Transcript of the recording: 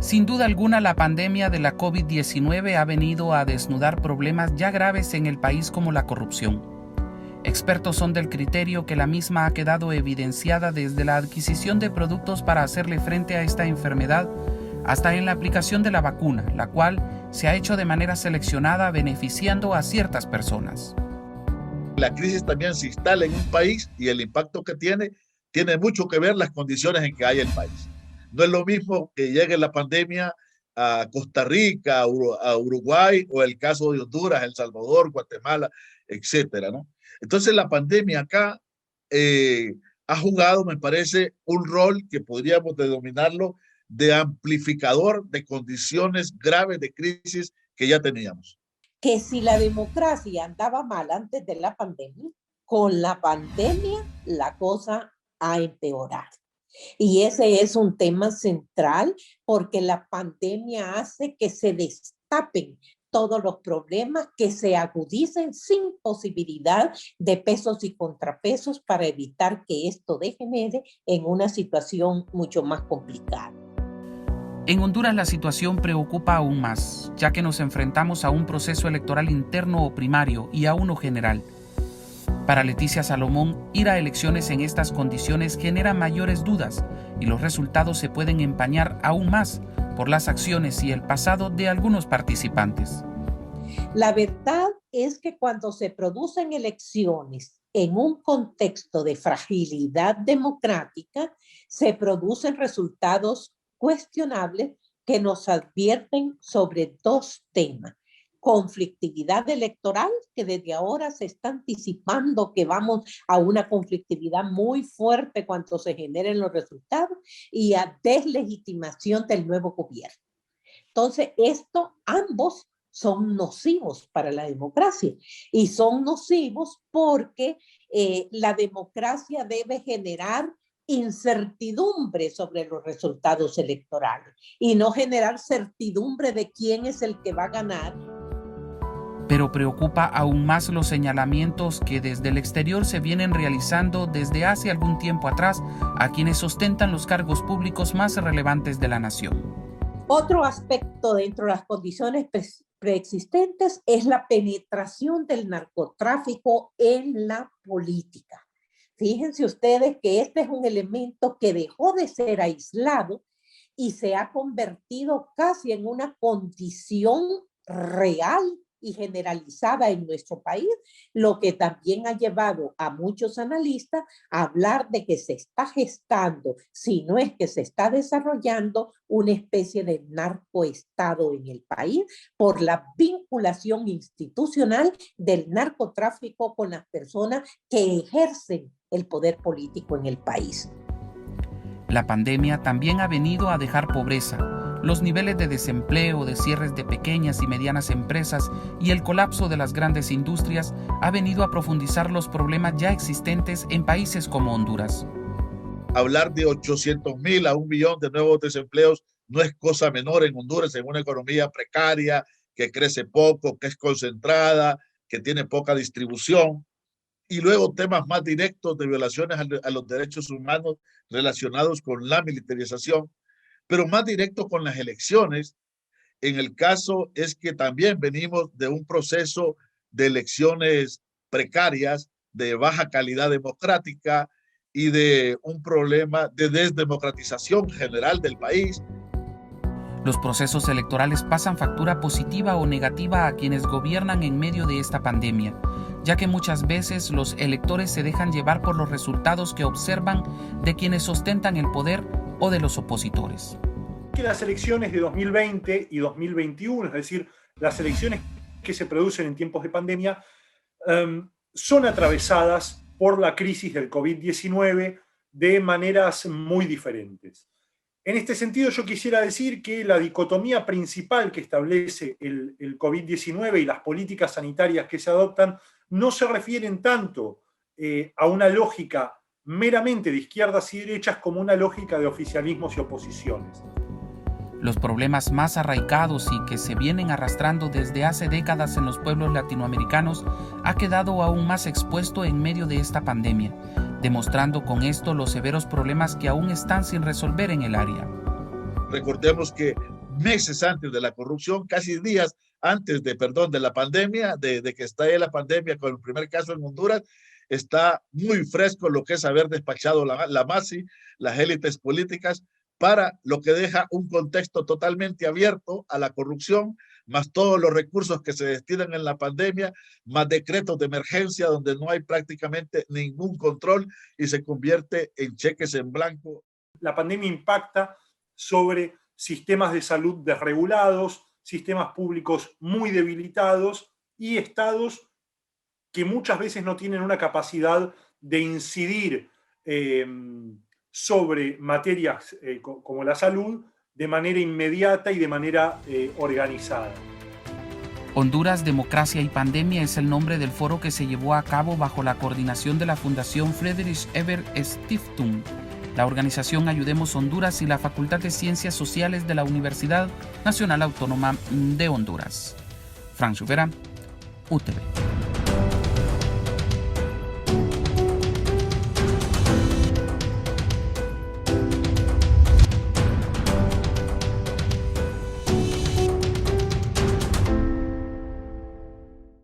Sin duda alguna, la pandemia de la COVID-19 ha venido a desnudar problemas ya graves en el país como la corrupción. Expertos son del criterio que la misma ha quedado evidenciada desde la adquisición de productos para hacerle frente a esta enfermedad hasta en la aplicación de la vacuna, la cual se ha hecho de manera seleccionada beneficiando a ciertas personas. La crisis también se instala en un país y el impacto que tiene mucho que ver las condiciones en que hay el país. No es lo mismo que llegue la pandemia a Costa Rica, a Uruguay, o el caso de Honduras, El Salvador, Guatemala, etcétera, ¿no? Entonces la pandemia acá ha jugado, me parece, un rol que podríamos denominarlo de amplificador de condiciones graves de crisis que ya teníamos. Que si la democracia andaba mal antes de la pandemia, con la pandemia la cosa ha empeorado. Y ese es un tema central porque la pandemia hace que se destapen todos los problemas, que se agudicen sin posibilidad de pesos y contrapesos para evitar que esto degenere en una situación mucho más complicada. En Honduras la situación preocupa aún más, ya que nos enfrentamos a un proceso electoral interno o primario y a uno general. Para Leticia Salomón, ir a elecciones en estas condiciones genera mayores dudas y los resultados se pueden empañar aún más por las acciones y el pasado de algunos participantes. La verdad es que cuando se producen elecciones en un contexto de fragilidad democrática, se producen resultados cuestionables que nos advierten sobre dos temas. Conflictividad electoral, que desde ahora se está anticipando que vamos a una conflictividad muy fuerte cuando se generen los resultados, y a deslegitimación del nuevo gobierno. Entonces, ambos son nocivos para la democracia y son nocivos porque la democracia debe generar incertidumbre sobre los resultados electorales y no generar certidumbre de quién es el que va a ganar. Pero preocupa aún más los señalamientos que desde el exterior se vienen realizando desde hace algún tiempo atrás a quienes ostentan los cargos públicos más relevantes de la nación. Otro aspecto dentro de las condiciones preexistentes es la penetración del narcotráfico en la política. Fíjense ustedes que este es un elemento que dejó de ser aislado y se ha convertido casi en una condición real y generalizada en nuestro país, lo que también ha llevado a muchos analistas a hablar de que se está gestando, si no es que se está desarrollando, una especie de narcoestado en el país por la vinculación institucional del narcotráfico con las personas que ejercen el poder político en el país. La pandemia también ha venido a dejar pobreza. Los niveles de desempleo, de cierres de pequeñas y medianas empresas y el colapso de las grandes industrias ha venido a profundizar los problemas ya existentes en países como Honduras. Hablar de 800,000 a 1,000,000 de nuevos desempleos no es cosa menor en Honduras, en una economía precaria, que crece poco, que es concentrada, que tiene poca distribución. Y luego temas más directos de violaciones a los derechos humanos relacionados con la militarización, pero más directo con las elecciones. En el caso es que también venimos de un proceso de elecciones precarias, de baja calidad democrática y de un problema de desdemocratización general del país. Los procesos electorales pasan factura positiva o negativa a quienes gobiernan en medio de esta pandemia, ya que muchas veces los electores se dejan llevar por los resultados que observan de quienes ostentan el poder o de los opositores. Que las elecciones de 2020 y 2021, es decir, las elecciones que se producen en tiempos de pandemia, son atravesadas por la crisis del COVID-19 de maneras muy diferentes. En este sentido, yo quisiera decir que la dicotomía principal que establece el COVID-19 y las políticas sanitarias que se adoptan no se refieren tanto a una lógica meramente de izquierdas y derechas como una lógica de oficialismos y oposiciones. Los problemas más arraigados y que se vienen arrastrando desde hace décadas en los pueblos latinoamericanos ha quedado aún más expuesto en medio de esta pandemia, demostrando con esto los severos problemas que aún están sin resolver en el área. Recordemos que meses antes de la corrupción, casi días antes de la pandemia, de que estalle la pandemia con el primer caso en Honduras. Está muy fresco lo que es haber despachado la MASI, las élites políticas, para lo que deja un contexto totalmente abierto a la corrupción, más todos los recursos que se destinan en la pandemia, más decretos de emergencia donde no hay prácticamente ningún control y se convierte en cheques en blanco. La pandemia impacta sobre sistemas de salud desregulados, sistemas públicos muy debilitados y estados que muchas veces no tienen una capacidad de incidir sobre materias como la salud de manera inmediata y de manera organizada. Honduras, Democracia y Pandemia es el nombre del foro que se llevó a cabo bajo la coordinación de la Fundación Friedrich Ebert Stiftung, la organización Ayudemos Honduras y la Facultad de Ciencias Sociales de la Universidad Nacional Autónoma de Honduras. Frank Rivera, UTV.